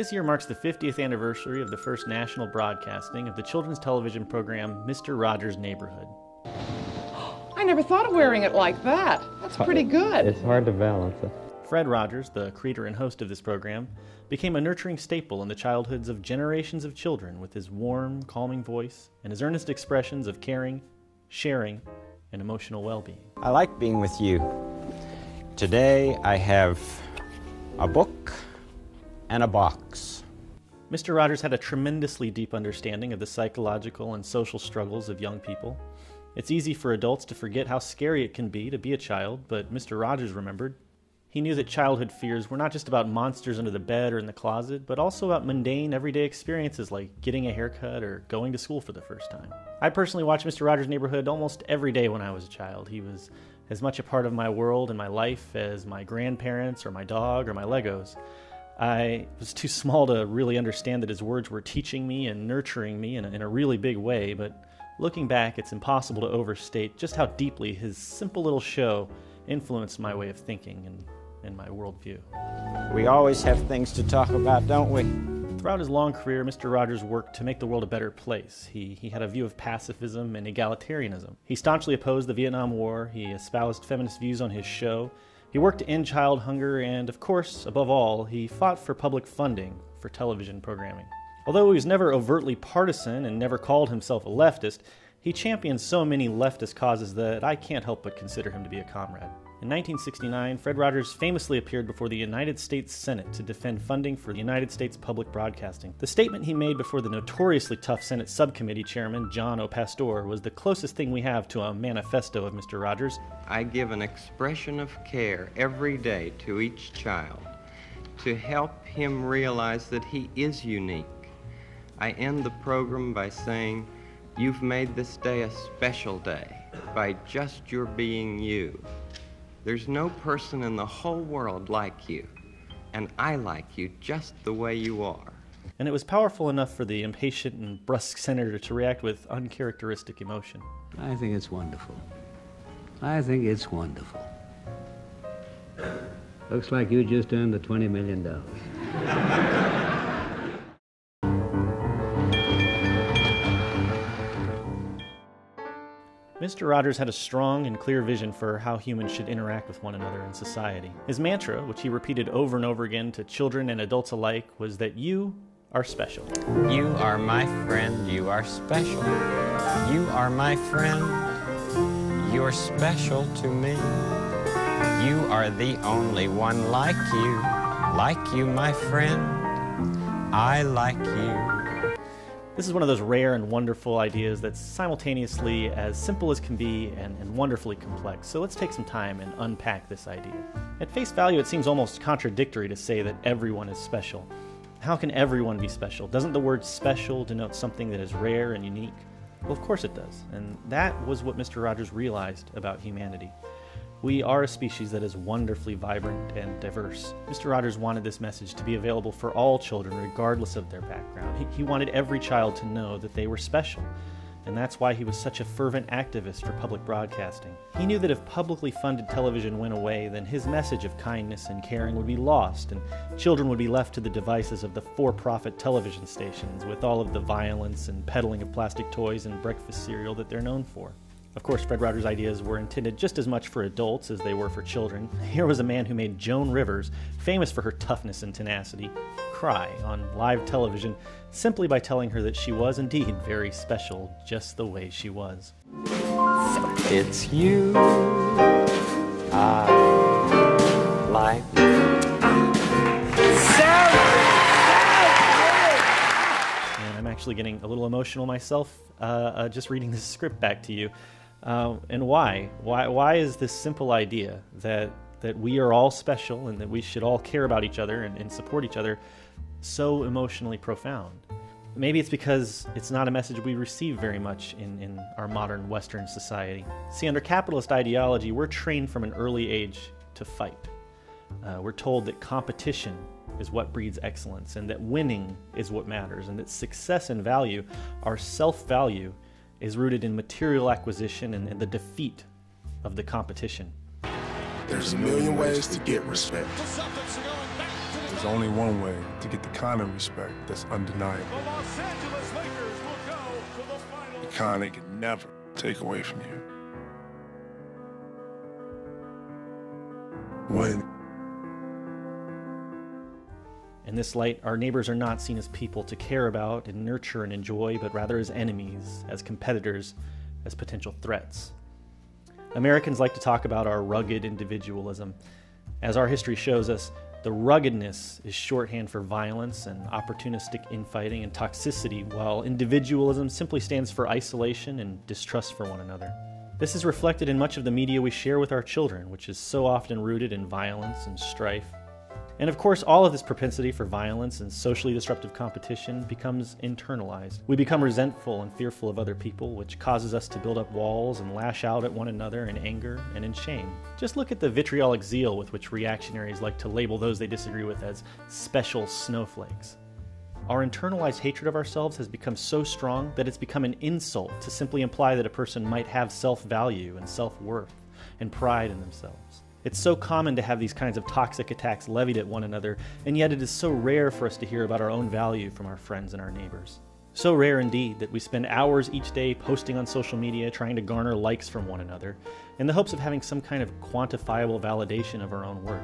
This year marks the 50th anniversary of the first national broadcasting of the children's television program Mr. Rogers' Neighborhood. I never thought of wearing it like that. That's pretty good. It's hard to balance it. Fred Rogers, the creator and host of this program, became a nurturing staple in the childhoods of generations of children with his warm, calming voice and his earnest expressions of caring, sharing, and emotional well-being. I like being with you. Today I have a book and a box. Mr. Rogers had a tremendously deep understanding of the psychological and social struggles of young people. It's easy for adults to forget how scary it can be to be a child, but Mr. Rogers remembered. He knew that childhood fears were not just about monsters under the bed or in the closet, but also about mundane, everyday experiences like getting a haircut or going to school for the first time. I personally watched Mr. Rogers' Neighborhood almost every day when I was a child. He was as much a part of my world and my life as my grandparents or my dog or my Legos. I was too small to really understand that his words were teaching me and nurturing me in a really big way, but looking back, it's impossible to overstate just how deeply his simple little show influenced my way of thinking and my worldview. We always have things to talk about, don't we? Throughout his long career, Mr. Rogers worked to make the world a better place. He had a view of pacifism and egalitarianism. He staunchly opposed the Vietnam War. He espoused feminist views on his show. He worked to end child hunger, and of course, above all, he fought for public funding for television programming. Although he was never overtly partisan and never called himself a leftist, he championed so many leftist causes that I can't help but consider him to be a comrade. In 1969, Fred Rogers famously appeared before the United States Senate to defend funding for the United States public broadcasting. The statement he made before the notoriously tough Senate subcommittee chairman, John O. Pastor, was the closest thing we have to a manifesto of Mr. Rogers. I give an expression of care every day to each child to help him realize that he is unique. I end the program by saying, you've made this day a special day by just your being you. There's no person in the whole world like you, and I like you just the way you are. And it was powerful enough for the impatient and brusque senator to react with uncharacteristic emotion. I think it's wonderful. I think it's wonderful. Looks like you just earned the $20 million. Mr. Rogers had a strong and clear vision for how humans should interact with one another in society. His mantra, which he repeated over and over again to children and adults alike, was that you are special. You are my friend, you are special. You are my friend, you're special to me. You are the only one like you, my friend. I like you. This is one of those rare and wonderful ideas that's simultaneously as simple as can be and wonderfully complex. So let's take some time and unpack this idea. At face value, it seems almost contradictory to say that everyone is special. How can everyone be special? Doesn't the word special denote something that is rare and unique? Well, of course it does. And that was what Mr. Rogers realized about humanity. We are a species that is wonderfully vibrant and diverse. Mr. Rogers wanted this message to be available for all children, regardless of their background. He wanted every child to know that they were special, and that's why he was such a fervent activist for public broadcasting. He knew that if publicly funded television went away, then his message of kindness and caring would be lost, and children would be left to the devices of the for-profit television stations with all of the violence and peddling of plastic toys and breakfast cereal that they're known for. Of course, Fred Rogers' ideas were intended just as much for adults as they were for children. Here was a man who made Joan Rivers, famous for her toughness and tenacity, cry on live television simply by telling her that she was indeed very special, just the way she was. It's you I like. And I'm actually getting a little emotional myself just reading this script back to you. And why? Why is this simple idea that we are all special and that we should all care about each other and support each other so emotionally profound? Maybe it's because it's not a message we receive very much in our modern Western society. See, under capitalist ideology, we're trained from an early age to fight. We're told that competition is what breeds excellence, and that winning is what matters, and that success and value, our self-value, is rooted in material acquisition and the defeat of the competition. There's a million ways to get respect. There's only one way to get the kind of respect that's undeniable. The Los Angeles Lakers will go to the final. The kind they can never take away from you. When In this light, our neighbors are not seen as people to care about and nurture and enjoy, but rather as enemies, as competitors, as potential threats. Americans like to talk about our rugged individualism. As our history shows us, the ruggedness is shorthand for violence and opportunistic infighting and toxicity, while individualism simply stands for isolation and distrust for one another. This is reflected in much of the media we share with our children, which is so often rooted in violence and strife. And of course, all of this propensity for violence and socially disruptive competition becomes internalized. We become resentful and fearful of other people, which causes us to build up walls and lash out at one another in anger and in shame. Just look at the vitriolic zeal with which reactionaries like to label those they disagree with as special snowflakes. Our internalized hatred of ourselves has become so strong that it's become an insult to simply imply that a person might have self-value and self-worth and pride in themselves. It's so common to have these kinds of toxic attacks levied at one another, and yet it is so rare for us to hear about our own value from our friends and our neighbors. So rare indeed that we spend hours each day posting on social media trying to garner likes from one another, in the hopes of having some kind of quantifiable validation of our own worth.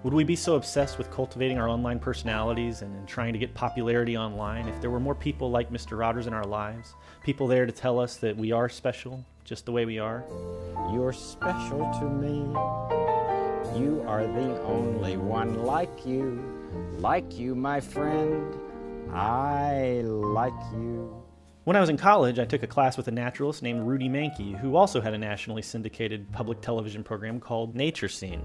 Would we be so obsessed with cultivating our online personalities and trying to get popularity online if there were more people like Mr. Rogers in our lives? People there to tell us that we are special, just the way we are? You're special to me. You are the only one like you. Like you, my friend. I like you. When I was in college, I took a class with a naturalist named Rudy Mankey, who also had a nationally syndicated public television program called Nature Scene.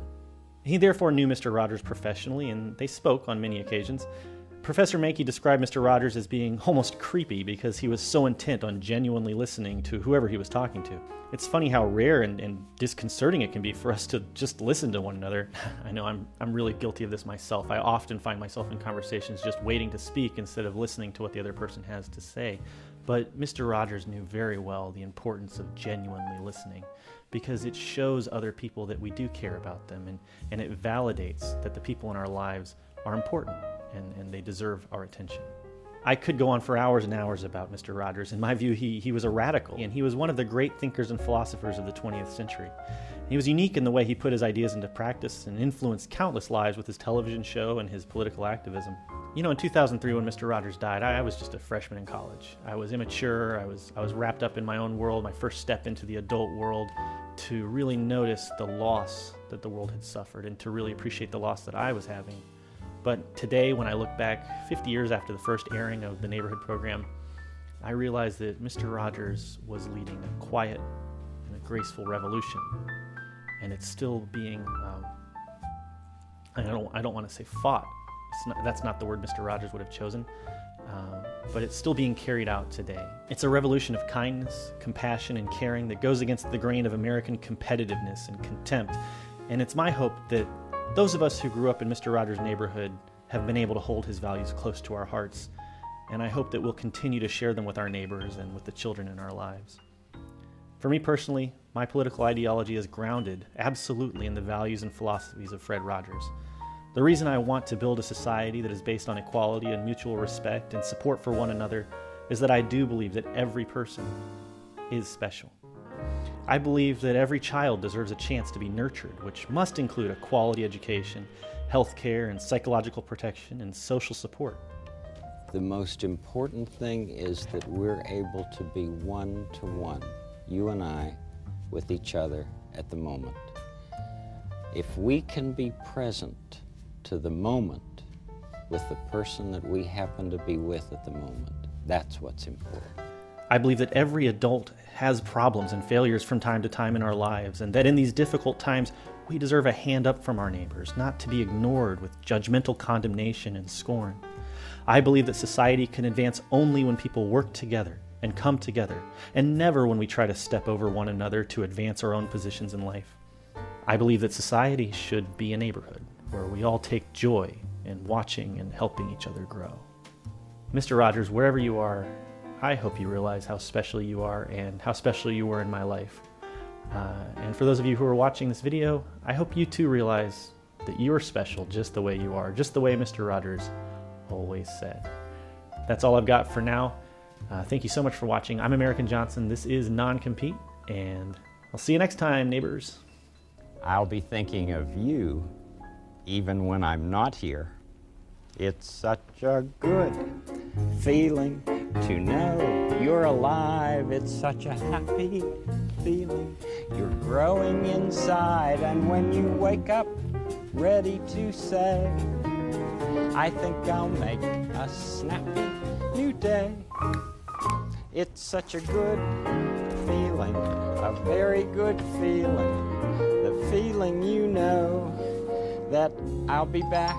He therefore knew Mr. Rogers professionally, and they spoke on many occasions. Professor Mankey described Mr. Rogers as being almost creepy because he was so intent on genuinely listening to whoever he was talking to. It's funny how rare and disconcerting it can be for us to just listen to one another. I know I'm really guilty of this myself. I often find myself in conversations just waiting to speak instead of listening to what the other person has to say. But Mr. Rogers knew very well the importance of genuinely listening, because it shows other people that we do care about them, and it validates that the people in our lives are important and they deserve our attention. I could go on for hours and hours about Mr. Rogers. In my view, he was a radical, and he was one of the great thinkers and philosophers of the 20th century. He was unique in the way he put his ideas into practice and influenced countless lives with his television show and his political activism. You know, in 2003 when Mr. Rogers died, I was just a freshman in college. I was immature, I was wrapped up in my own world, my first step into the adult world, to really notice the loss that the world had suffered and to really appreciate the loss that I was having. But today, when I look back 50 years after the first airing of the neighborhood program, I realize that Mr. Rogers was leading a quiet and a graceful revolution. And it's still being, I don't want to say fought. That's not the word Mr. Rogers would have chosen. But it's still being carried out today. It's a revolution of kindness, compassion, and caring that goes against the grain of American competitiveness and contempt. And it's my hope that those of us who grew up in Mr. Rogers' neighborhood have been able to hold his values close to our hearts. And I hope that we'll continue to share them with our neighbors and with the children in our lives. For me personally, my political ideology is grounded absolutely in the values and philosophies of Fred Rogers. The reason I want to build a society that is based on equality and mutual respect and support for one another is that I do believe that every person is special. I believe that every child deserves a chance to be nurtured, which must include a quality education, health care, and psychological protection, and social support. The most important thing is that we're able to be one-to-one, you and I, with each other at the moment. If we can be present to the moment with the person that we happen to be with at the moment, that's what's important. I believe that every adult has problems and failures from time to time in our lives, and that in these difficult times, we deserve a hand up from our neighbors, not to be ignored with judgmental condemnation and scorn. I believe that society can advance only when people work together and come together, and never when we try to step over one another to advance our own positions in life. I believe that society should be a neighborhood where we all take joy in watching and helping each other grow. Mr. Rogers, wherever you are, I hope you realize how special you are and how special you were in my life. And for those of you who are watching this video, I hope you too realize that you're special just the way you are, just the way Mr. Rogers always said. That's all I've got for now. Thank you so much for watching. I'm American Johnson. This is Non-Compete, and I'll see you next time, neighbors. I'll be thinking of you even when I'm not here. It's such a good feeling to know you're alive. It's such a happy feeling. You're growing inside, and when you wake up ready to say, I think I'll make a snappy new day. It's such a good feeling, a very good feeling. The feeling you know that I'll be back